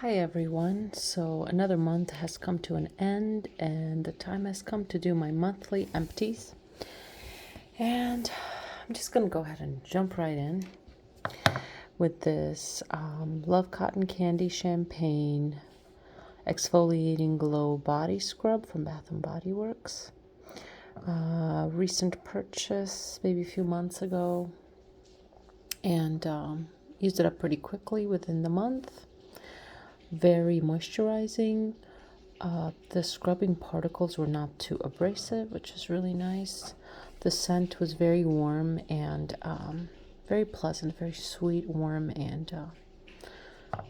Hi everyone. So another month has come to an end and the time has come to do my monthly empties. And I'm just going to go ahead and jump right in with this Love Cotton Candy Champagne Exfoliating Glow Body Scrub from Bath& Body Works. Recent purchase, maybe a few months ago. And used it up pretty quickly within the month. Very moisturizing. The scrubbing particles were not too abrasive, which is really nice. The scent was very warm and very pleasant, very sweet, warm, and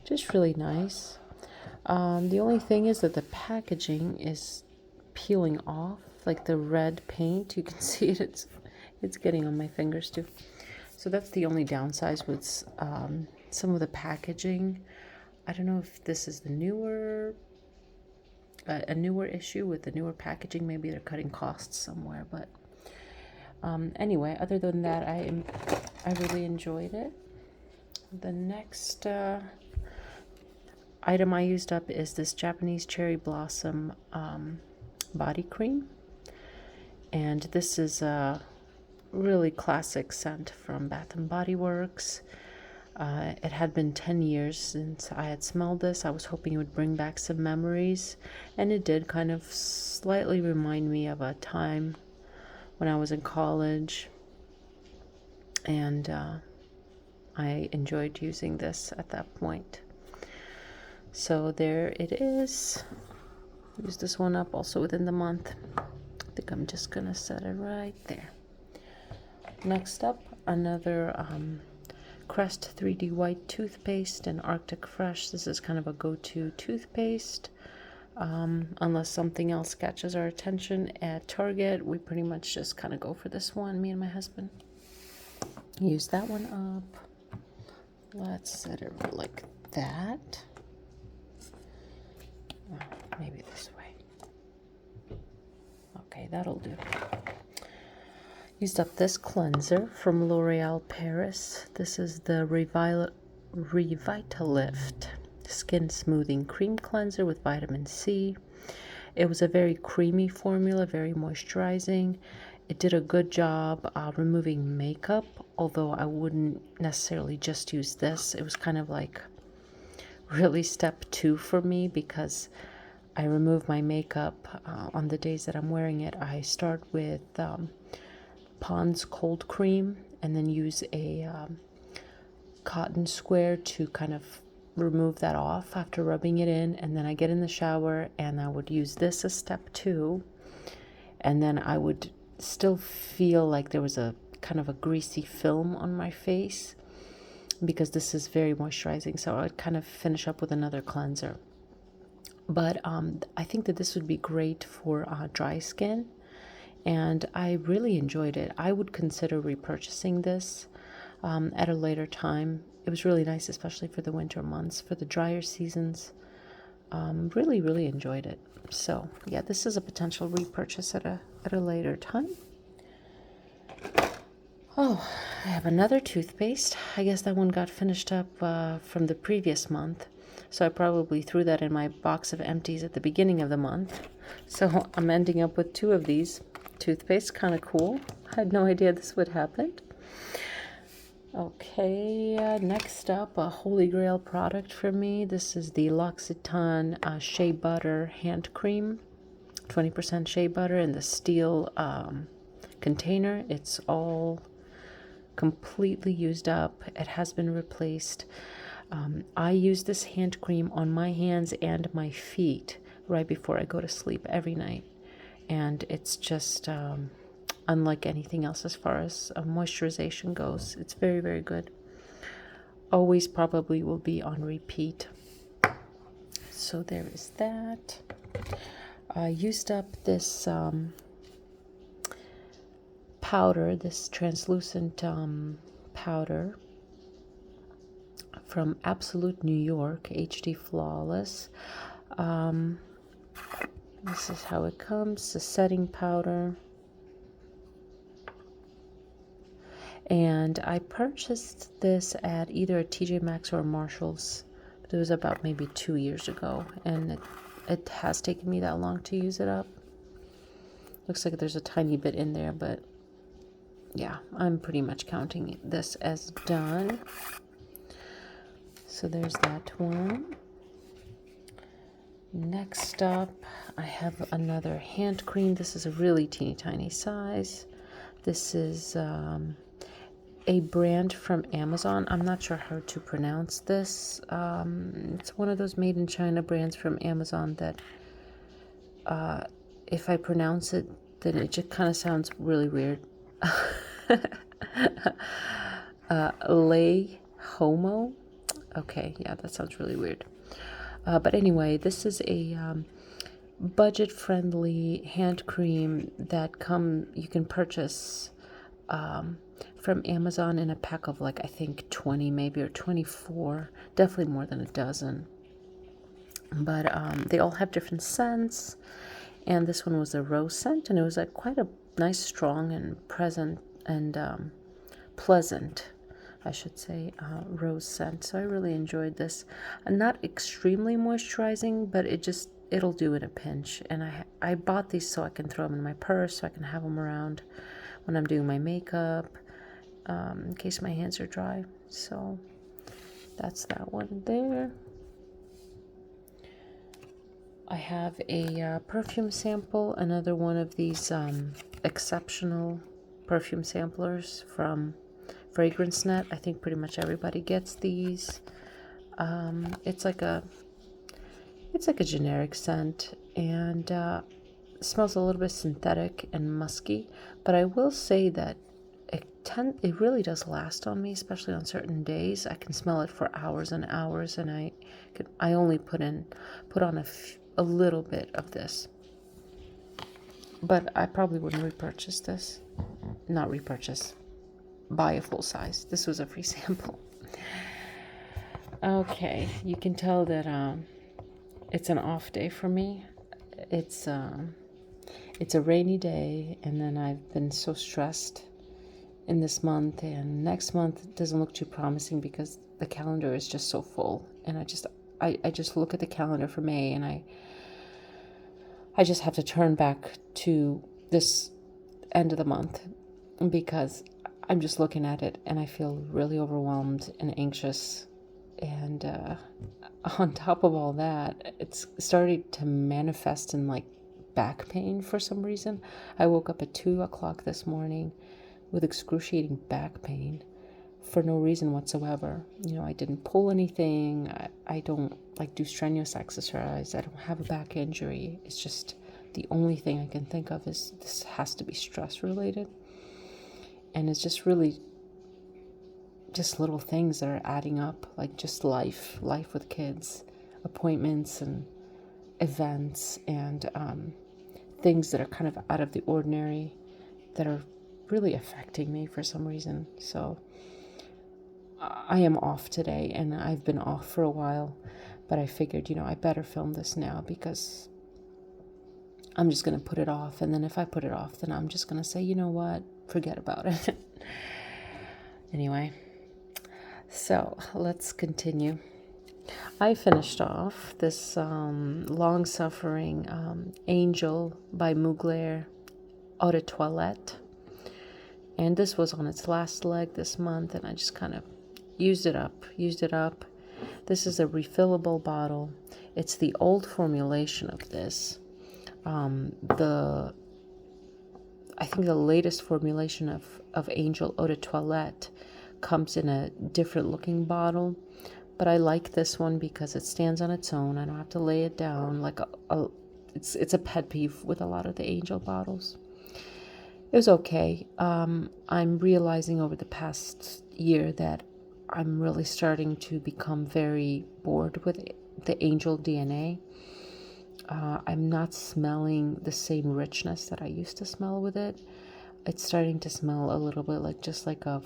just really nice. The only thing is that the packaging is peeling off, like the red paint. You can see it; it's getting on my fingers too. So that's the only downside with some of the packaging. I don't know if this is the newer a newer issue with the newer packaging. Maybe they're cutting costs somewhere, but anyway, other than that, I really enjoyed it. The next item I used up is this Japanese cherry blossom body cream, and this is a really classic scent from Bath and Body Works. It had been 10 years since I had smelled this. I was hoping it would bring back some memories, and it did kind of slightly remind me of a time when I was in college, and I enjoyed using this at that point. So there it is. Use this one up also within the month. I think I'm just gonna set it right there. Next up, another Crest 3D White toothpaste and Arctic Fresh. This is kind of a go-to toothpaste. Unless something else catches our attention at Target, we pretty much just kind of go for this one, me and my husband. Use that one up. Let's set it like that. Maybe this way. Okay, that'll do. Used up this cleanser from L'Oreal Paris. This is the Revitalift Skin Smoothing Cream Cleanser with vitamin C. It was a very creamy formula, very moisturizing. It did a good job removing makeup, although I wouldn't necessarily just use this. It was kind of like really step 2 for me, because I remove my makeup on the days that I'm wearing it. I start with Pond's cold cream and then use a cotton square to kind of remove that off after rubbing it in, and then I get in the shower and I would use this as step 2, and then I would still feel like there was a kind of a greasy film on my face because this is very moisturizing, so I would kind of finish up with another cleanser. But I think that this would be great for dry skin, and I really enjoyed it. I would consider repurchasing this at a later time. It was really nice, especially for the winter months, for the drier seasons. Really enjoyed it. So yeah, this is a potential repurchase at a later time. Oh, I have another toothpaste. I guess that one got finished up from the previous month, so I probably threw that in my box of empties at the beginning of the month. So I'm ending up with 2 of these toothpaste. Kind of cool. I had no idea this would happen. Okay, next up, a holy grail product for me. This is the L'Occitane Shea Butter Hand Cream. 20% shea butter in the steel container. It's all completely used up. It has been replaced. I use this hand cream on my hands and my feet right before I go to sleep every night, and it's just unlike anything else as far as moisturization goes. It's very good. Always probably will be on repeat. So there is that. I used up this powder, this translucent powder from Absolute New York, HD Flawless. This is how it comes, the setting powder. And I purchased this at either a TJ Maxx or Marshall's It was about maybe 2 years ago, and it has taken me that long to use it up. Looks like there's a tiny bit in there, but yeah, I'm pretty much counting this as done. So there's that one. Next up, I have another hand cream. This is a really teeny tiny size. This is a brand from Amazon. I'm not sure how to pronounce this. It's one of those made in China brands from Amazon that if I pronounce it, then it just kind of sounds really weird. Lay Homo. Okay, yeah, that sounds really weird. But anyway, this is a budget-friendly hand cream that you can purchase from Amazon in a pack of like, I think 20 maybe, or 24, definitely more than a dozen. But they all have different scents, and this one was a rose scent, and it was like quite a nice, strong, and present and pleasant, I should say, rose scent. So I really enjoyed this. Not extremely moisturizing, but it'll do in a pinch. And I bought these so I can throw them in my purse, so I can have them around when I'm doing my makeup, in case my hands are dry. So that's that one there. I have a perfume sample, another one of these exceptional perfume samplers from Fragrance Net. I think pretty much everybody gets these. It's like a generic scent, and it smells a little bit synthetic and musky. But I will say that it really does last on me, especially on certain days. I can smell it for hours and hours, and I only put on a little bit of this. But I probably wouldn't repurchase this. Not repurchase. Buy a full size. This was a free sample. Okay, you can tell that it's an off day for me. It's a rainy day, and then I've been so stressed in this month, and next month doesn't look too promising because the calendar is just so full. And I just look at the calendar for May, and I just have to turn back to this end of the month because I'm just looking at it and I feel really overwhelmed and anxious. And on top of all that, it's started to manifest in like back pain for some reason. I woke up at 2 o'clock this morning with excruciating back pain for no reason whatsoever. I didn't pull anything. I don't like do strenuous exercise. I don't have a back injury. It's just the only thing I can think of is this has to be stress related. And it's just really just little things that are adding up, like just life with kids, appointments and events, and things that are kind of out of the ordinary that are really affecting me for some reason. So I am off today, and I've been off for a while, but I figured, I better film this now because I'm just going to put it off. And then if I put it off, then I'm just going to say, you know what, forget about it. Anyway, so let's continue. I finished off this long-suffering Angel by Mugler Eau de Toilette. And this was on its last leg this month, and I just kind of used it up. This is a refillable bottle. It's the old formulation of this. I think the latest formulation of Angel Eau de Toilette comes in a different looking bottle, but I like this one because it stands on its own. I don't have to lay it down like it's a pet peeve with a lot of the Angel bottles. It was okay. I'm realizing over the past year that I'm really starting to become very bored with the Angel DNA. I'm not smelling the same richness that I used to smell with it. It's starting to smell a little bit like just like a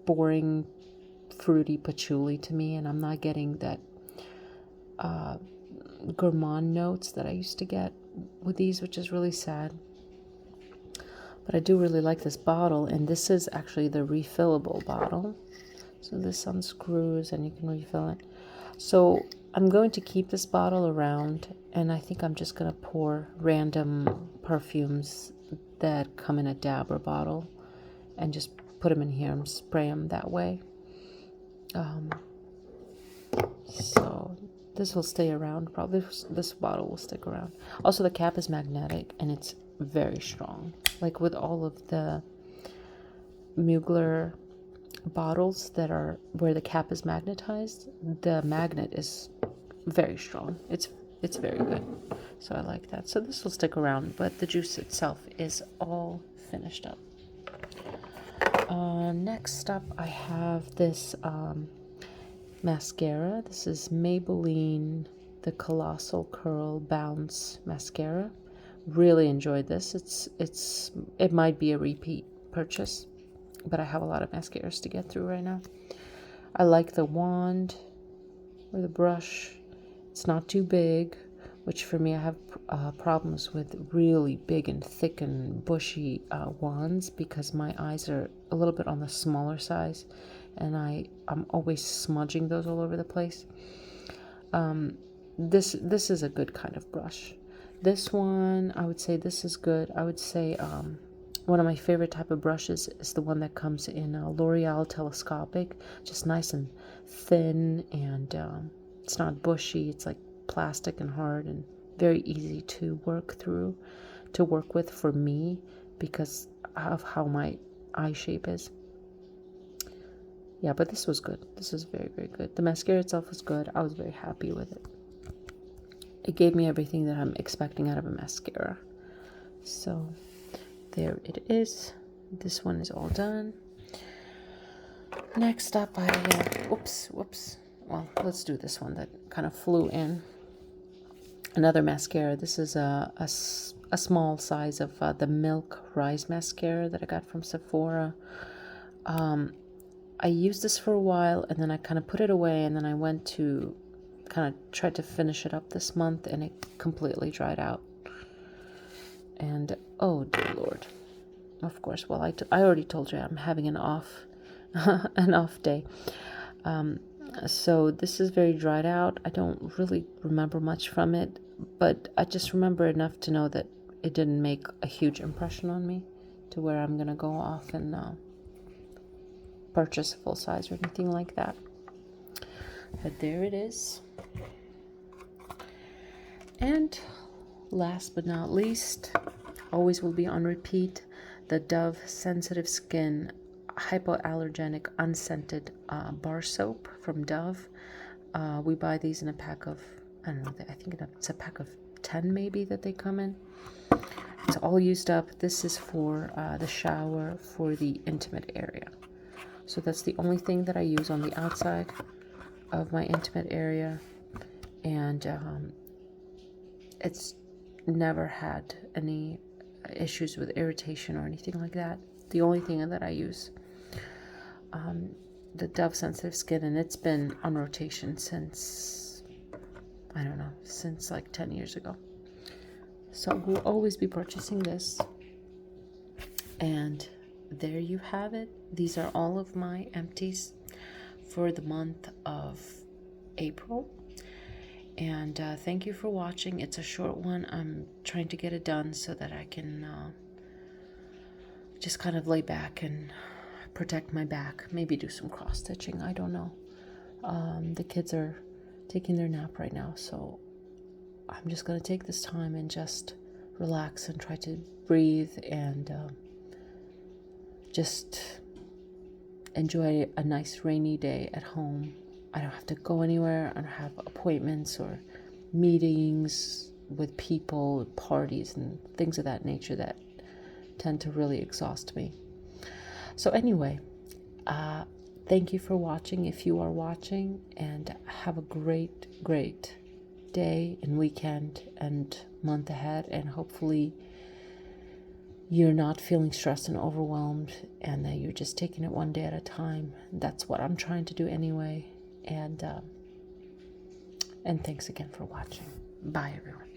boring, fruity patchouli to me, and I'm not getting that gourmand notes that I used to get with these, which is really sad. But I do really like this bottle, and this is actually the refillable bottle. So this unscrews and you can refill it. So I'm going to keep this bottle around, and I think I'm just going to pour random perfumes that come in a dabber bottle and just put them in here and spray them that way. So this will stay around. Probably this bottle will stick around. Also, the cap is magnetic and it's very strong. Like with all of the Mugler bottles that are where the cap is magnetized, the magnet is very strong. It's very good. So I like that. So this will stick around, but the juice itself is all finished up. Next up, I have this mascara. This is Maybelline the Colossal Curl Bounce Mascara. Really enjoyed this. It might be a repeat purchase, but I have a lot of mascaras to get through right now. I like the wand or the brush. It's not too big, which for me, I have problems with really big and thick and bushy wands because my eyes are a little bit on the smaller size, and I'm always smudging those all over the place. This is a good kind of brush. This one, I would say this is good. I would say one of my favorite type of brushes is the one that comes in L'Oreal Telescopic, just nice and thin, and it's not bushy. It's like plastic and hard and very easy to work with for me because of how my eye shape is. Yeah, but this was good. This is very, very good. The mascara itself was good. I was very happy with it. It gave me everything that I'm expecting out of a mascara. So there it is. This one is all done. Next up, whoops. Well, let's do this one that kind of flew in. Another mascara. This is a small size of the Milk Rise mascara that I got from Sephora. I used this for a while, and then I kind of put it away, and then I went to kind of try to finish it up this month, and it completely dried out. And oh dear Lord, of course. Well, I already told you I'm having an off day. So this is very dried out. I don't really remember much from it, but I just remember enough to know that it didn't make a huge impression on me to where I'm gonna go off and purchase a full size or anything like that. But there it is. And last but not least, always will be on repeat, the Dove Sensitive Skin Hypoallergenic Unscented Bar Soap from Dove. We buy these in a pack of, I don't know, I think it's a pack of 10 maybe that they come in. It's all used up. This is for the shower for the intimate area. So that's the only thing that I use on the outside of my intimate area. And it's never had any issues with irritation or anything like that. The only thing that I use, the Dove Sensitive Skin, and it's been on rotation since, I don't know, since like 10 years ago. So we'll always be purchasing this. And there you have it. These are all of my empties for the month of April. And thank you for watching. It's a short one. I'm trying to get it done so that I can just kind of lay back and protect my back. Maybe do some cross stitching. I don't know. The kids are taking their nap right now, so I'm just going to take this time and just relax and try to breathe and just enjoy a nice rainy day at home. I don't have to go anywhere. I don't have appointments or meetings with people, parties, and things of that nature that tend to really exhaust me. So anyway, thank you for watching if you are watching, and have a great, great day and weekend and month ahead, and hopefully you're not feeling stressed and overwhelmed, and that you're just taking it one day at a time. That's what I'm trying to do anyway. And thanks again for watching. Bye, everyone.